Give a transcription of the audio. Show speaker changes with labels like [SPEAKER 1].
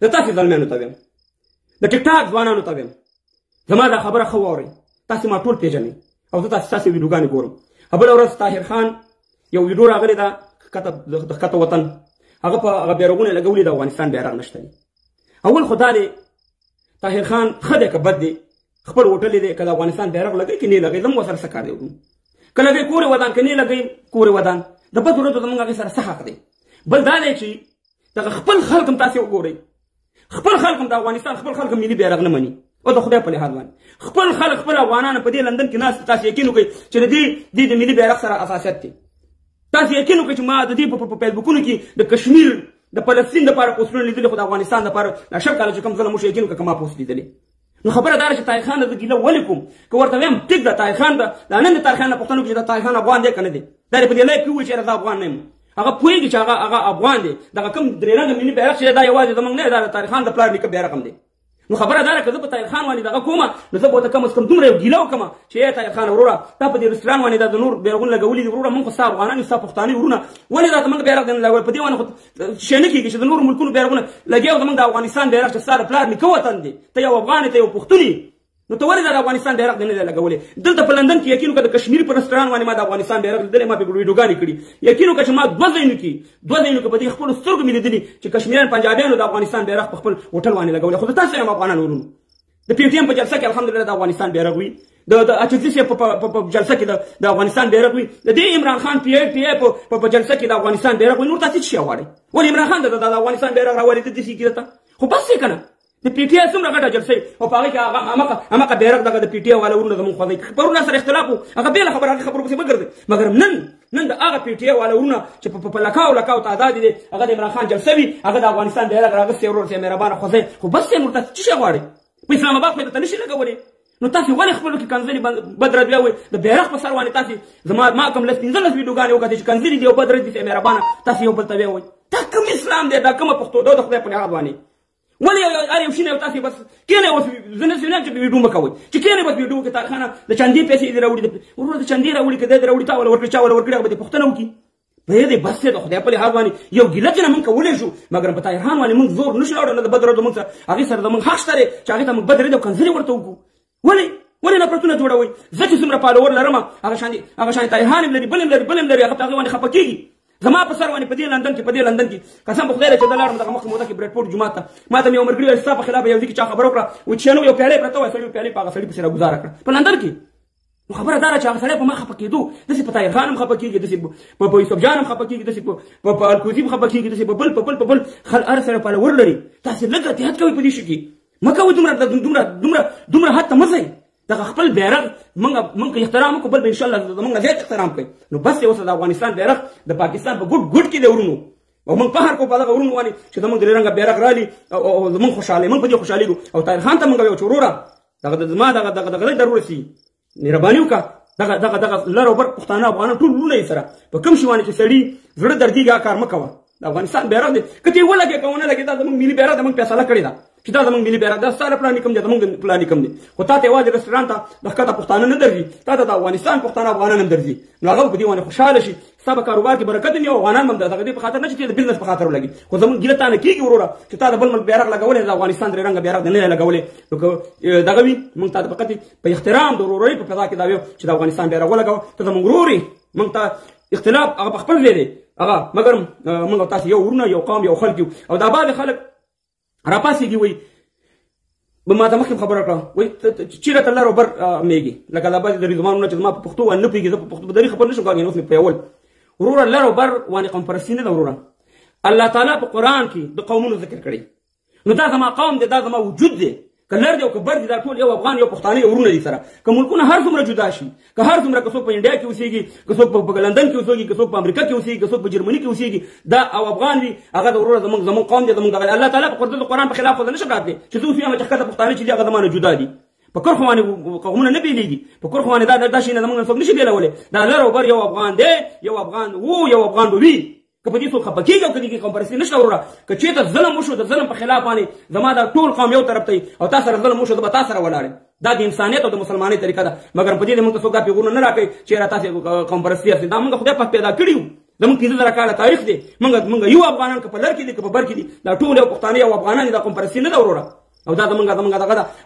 [SPEAKER 1] د تاسې زلمیانو ته ویم د ټیک ټاک ځوانانو ته ویم زما دا خبره ښه واورئ تاسې ما ټول پېژنئ او زه ستاسې ویډیوګانې ګورم بله ورځ طاهر خان یو ویډیو راغلی ده د ښکته وطن هغه په هغه بیرغونه لګولي د افغانستان بیرغ نشته دی اول خو دا دی طاهر خان ښه دی که بد دی خپل هوټل دی که د افغانستان بیرغ لګوي که نه لګوي زموږ ورسره څه کار دی که لګوي کور یې ودان که نه لګوي کور یې ودان د بد ورځو زموږ هغې سره څه حق دی بل دا دی چې دغه خپل خلک هم تاسې وګورئ خپل خلک هم د افغانستان خپل خلک هم ملي بیرغ نه مني او د خدای په لحاظ باندې خپل خلک خپل افغانان په دې لندن کې ناست تاسې یقین وکړئ چې د دې د ملي بیرغ سره اساسیت دی تاسې یقین وکړئ چې ما د دې په فیسبوکونو کې د کشمیر د فلسطین دپاره پوسټونه لیدلي خو د افغانستان دپاره ناشک کاله چې کوم ظلم وشو یقین وکړه که ما پوسټ لیدلی نو خبره دا ده چې طاهر خان ته زه ګیله ولې کوم که ورته ویم ټیک ده طاهر خان ده دا نن د طاهر خان نه پوښتنه وکړي چې د طاهر خان افغان دی که نه دی دا یې په دې لایف کې ووایي چې زه افغان نه یم هغه پوهېږي چې هغه افغان دی دغه کوم درې رنګه ملي بیرغ چې دا یوازې زموږ نه دی دا د طاهر خان د پلار نیکه بیرغ هم دی نو خبره دا ده که زه په طاهر خان باندې دغه کومه نو زه به ورته کم از کم دومره یو ګیله وکړم چې ای طاهر خان وروره تا په دې رسټورانټ باندې دا د نور بیرغونه لګولي دي وروره موږ خو ستا افغانان یو ستا پښتانه یو وروڼه ولې دا زموږ بیرغ دې نه لګولی په دې باندې خو شی نه کېږي چې د نورو ملکونو بیرغونه لګیا او زموږ د افغانستان بیرغ چې ستا د پلار نیکه وطن دی ته یو افغان یې ته یو پښتون یې نو ته ولې دا د افغانستان بیرغ دې نه دی لګولی دلته په لندن کې یقین وکړه د کشمیر په رسټورانټ باندې ما د افغانستان بیرغ لیدلی ما پرې ویډیوګانې کړي یقین وکړه چې ما دوه ځایونو کې په دې خپلو سترګو مې لیدلي چې کشمیریان پنجابیانو د افغانستان بیرغ په خپل هوټل باندې لګولی خو د تاسو هم افغانان ورونو د پی ټي ایم په جلسه کې الحمدلله د افغانستان بیرغ وي د اچوزي صاحب په جلسه کې د افغانستان بیرغ وي د دې عمران خان پی ای په جلسه کې د افغانستان بیرغ وي نور تاسو څه غواړئ ولې عمران خان د افغانستان بیرغ راوړی ته دې کېږي خو بس یې کنه د پی ټي آی څومره غټه جلسه او په هغې کې هماغه بیرغ دغه د پی ټي آی والا ورونه زموږ خوځوي پرونه سره اختلاف و هغه بېله خبره هغې خبرو پسې مه ګرځئ مګر نن د هغه پی ټي آی والا ورونه چې په لکاو تعداد دي هغه د عمران خان جلسه وي هغه د افغانستان بیرغ راغوستی ورور ته یې مهربانه خوځوي خو بس یې نور تاسو څه شی غواړئ په اسلام آباد خو یې درته نشي لګولی نو تاسې ولې خپلو کې کنځلې بدرد بیا وایي د بیرغ په سر باندې تاسې ما کوم لس پنځلس ویډیوګانې وکتې چې کنځلې دي او بدرد دي ته مهربانه تاسې یو بل ته بیا وایي دا کوم اسلام دی دا کومه پښتو ده د خدای په لحاظ باندې ولې هر یو شي نه تاسې بس کېنئ اوس زه نه ویم چې ویډیو مه کوئ چې کېنئ بس ویډیو کې طاهر خانه د چندې پیسې دې راوړي ورور د چندې راوړي که دی دې راوړي تا وله ورکړي چا وله ورکړي هغه به دې پوښتنه وکړي په دې بس دی د خدای په لحاظ باندې یو ګیله چې نه موږ کولی شو مګر په طاهر خان باندې موږ زور نشو راوړی نه د بد ورځو موږ سره هغې سره زموږ حق شته دی چې هغې ته موږ بد رد او کنځلې ورته وکړو ولې نفرتونه جوړوئ زه چې څومره فالوور لرم هغه شانې طاهر خان هم لري بل هم لري هغه په هغې باندې خفه کېږي زما په سر باندې په دې لندن کې قسم په خدای چې د لاړم دغه مخکې موده کې برېډ فورډ جومات ته ما ته مې یو ملګري ویل ستا په خلاف یو ځای کې چا خبره وکړه وایي چې یو پیالې پرته وای سړي یو پیالې په هغه سړي پسې راګوزاره کړه په لندن کې نو خبره دا ده چې هغه سړی په ما خفه کېدو داسې په طاهر خان هم خفه کېږي داسې په یوسف جان هم خفه کېږي داسې په الکوزي هم خفه کېږي داسې په بل هر سړی فالوور لري تاسې لږ احتیاط کوئ په دې شي کې مه کوئ دومره حد ته مه ځئ دغه خپل بیرغ موږ احترام وکړو بل به انشاءالله زموږ نه زیات احترام کوي نو بس یې اوس د افغانستان بیرغ د پاکستان په ګوټ کې دی ورونو او موږ فخر کوو په دغه ورونو باندې چې زموږ درې رنګه بیرغ رالي او زموږ خوشحالي موږ په دې خوشحالېږو او طاهر خان ته موږ ویو چې وروره زما دغه ضرورت شي مهرباني وکړه دغه لر او بر پښتانه افغانان ټول وروڼه یې سره په کوم شي باندې چې سړي زړه دردېږي هغه کار مه کوه د افغانستان بیرغ دی که ته یې ولګې که ونه لګې دا زموږ ملي بیرغ دی موږ فیصله کړې ده چې دا زموږ ملي بیرغ دا ستا د پلاني کم دی زموږ د پلاني کم دی خو تا ته یوازې رسټورانټ ته د ښکته پښتانه نه درځي تا ته د افغانستان پښتانه افغانان هم درځي نو هغه به په دې باندې خوشحاله شي ستا په کاروبار کې برکت وي او افغانان هم د دغه دې په خاطر نه چې د بزنس په خاطر ولګي خو زموږ ګیله تا نه کېږي وروره چې تا د بل ملک بیرغ لګولی د افغانستان درې رنګه بیرغ دې نه دی لګولی نو که دغه وي موږ تا فقط په احترام د ورورۍ په فضا کې دا ویو چې د افغانستان بیرغ ولګوه ته زموږ ورور یې موږ ته اختلاف هغه په خپل ځای دی هغه مګر موږ او تاسې یو ورونه یو قوم یو خلک یو او دا بعضې خلک راپاڅېږي وایي ما ته مخکې خبره کړه وایي چېرې ته لر او بر میږي لکه دا بعضې د رضوانونه چې زما په پښتو باندې نه پوهېږي زه په پښتو په دري خبر نه شم کولی اوس مې پوهول وروره لر او بر باندې قوم پرستي نه ده وروره الله تعالی په قرآن کې د قومونو ذکر کړی نو دا زما قوم دی دا زما وجود دی که لر دی او که بر دی دا ټول یو افغان یو پښتانه یو ورونه دي سره که ملکونه هر څومره جدا شي که هر څومره که څوک په انډیا کې اوسېږي که څوک په لندن کې اوسېږي که څوک په امریکا کې اوسېږي که څوک په جرمني کې اوسېږي دا او افغان وي هغه د وروره زموږ قوم دی زموږ دغه الله تعالی په قرآن په خلاف خو نه شم راتلی چې زه اوس وایم چې ښکته پښتانه چې دي هغه زما نه جدا دي په کرخو باندې قومونه نه بېلېږي په کرخو باندې دا شی نه زموږ نه څوک نشي بېلولی دا لر او بر یو افغان دی یو افغان و یو افغان به وي که په دې څوک خفه کېږي او که دې کې قوم پرستي نشته وروره که چېرته ظلم وشو د ظلم په خلاف باندې زما دا ټول قوم یو طرف ته او تا سره ظلم وشو زه به تا سره ولاړ یم دا د انسانیت او د مسلمانۍ طریقه ده مګر په دې موږ ته څوک دا پیغورونه نه راکوي چې یاره تاسې قوم پرستي یاستئ دا موږ خدای پاک پیدا کړي یو زمونږ 15,000 کاله تاریخ دی موږ یو افغانان که په لر کې دي که په بر کې دي دا ټول یو پښتانه یو افغانان دي دا قوم پرستي نه ده وروره او دا زمونږ دغه ده